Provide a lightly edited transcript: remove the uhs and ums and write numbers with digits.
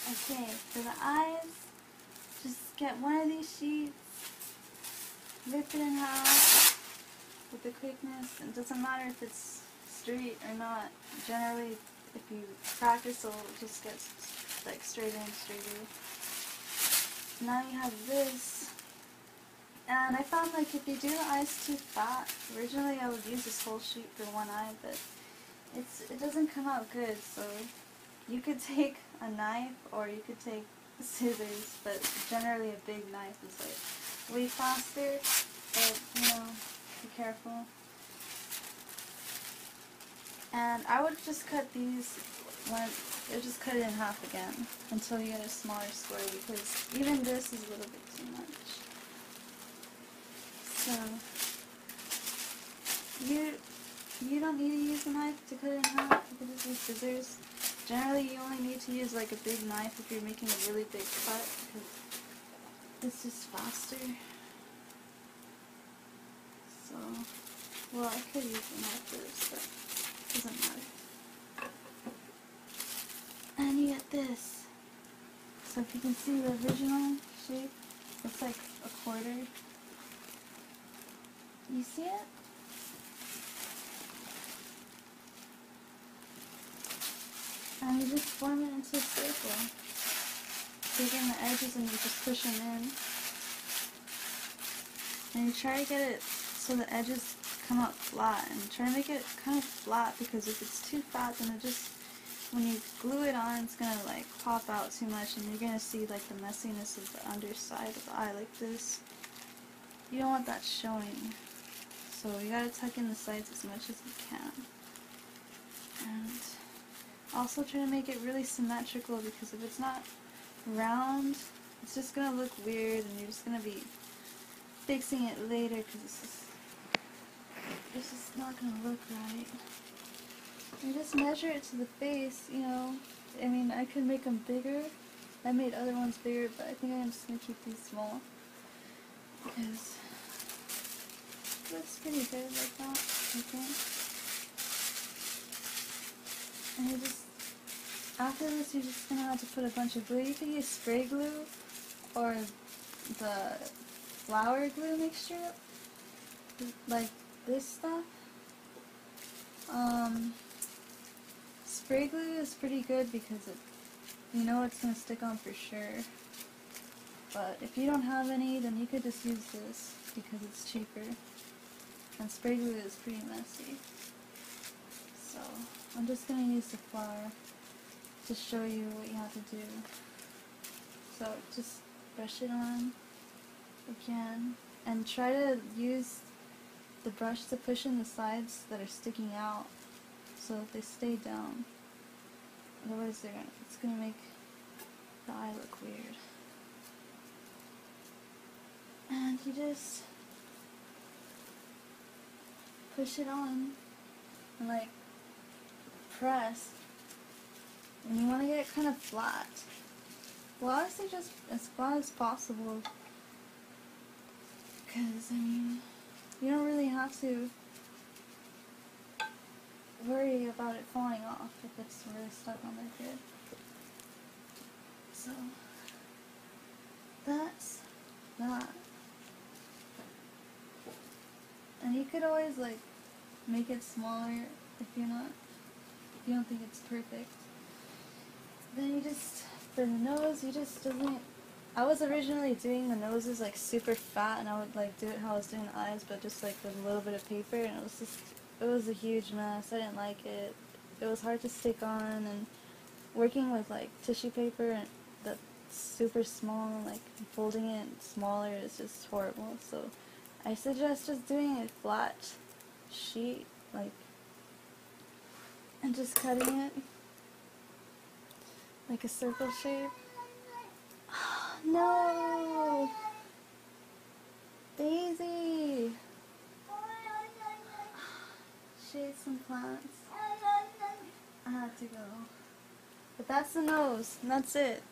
Okay, for the eyes, just get one of these sheets, rip it in half with the quickness. It doesn't matter if it's straight or not. Generally, if you practice, it'll just get like straight in, straight in. Now you have this. And I found like if you do the eyes too fat, originally I would use this whole sheet for one eye, but it doesn't come out good. So you could take a knife or you could take scissors, but generally a big knife is like way faster. But you know, be careful. And I would just cut these just cut it in half again until you get a smaller square, because even this is a little bit too much. So you don't need to use a knife to cut it in half. You can just use scissors. Generally, you only need to use like a big knife if you're making a really big cut, because it's just faster. So, well, I could use a knife first, but it doesn't matter. And you get this. So if you can see the original shape, it's like a quarter. You see it? And you just form it into a circle. Take in the edges and you just push them in. And you try to get it so the edges come out flat. And try to make it kind of flat, because if it's too fat, then it just, when you glue it on, it's going to like pop out too much, and you're going to see like the messiness of the underside of the eye like this. You don't want that showing. So you gotta tuck in the sides as much as you can. And also try to make it really symmetrical, because if it's not round, it's just gonna look weird and you're just gonna be fixing it later, because it's just not gonna look right. You just measure it to the face, you know. I mean, I could make them bigger. I made other ones bigger, but I think I'm just gonna keep these small, because looks pretty good like that, I think. And you just, after this, you're just gonna have to put a bunch of glue. You could use spray glue or the flour glue mixture, like this stuff. Spray glue is pretty good because you know it's gonna stick on for sure. But if you don't have any, then you could just use this because it's cheaper. And spray glue is pretty messy. So I'm just going to use the flour to show you what you have to do. So just brush it on again, and try to use the brush to push in the sides that are sticking out so that they stay down. Otherwise it's going to make the eye look weird. And you just push it on and like press, and you want to get it kind of flat. Well, honestly, just as flat as possible, because I mean, you don't really have to worry about it falling off if it's really stuck on there good. So that's that. And you could always like make it smaller if you don't think it's perfect. Then you just, for the nose, you just doesn't, I was originally doing the noses like super fat, and I would like do it how I was doing the eyes, but just like with a little bit of paper, and it was a huge mess. I didn't like it. It was hard to stick on, and working with like tissue paper and that's super small, like folding it smaller is just horrible. So I suggest just doing a flat sheet, like, and just cutting it like a circle shape. No! Daisy! She ate some plants. I have to go. But that's the nose, and that's it.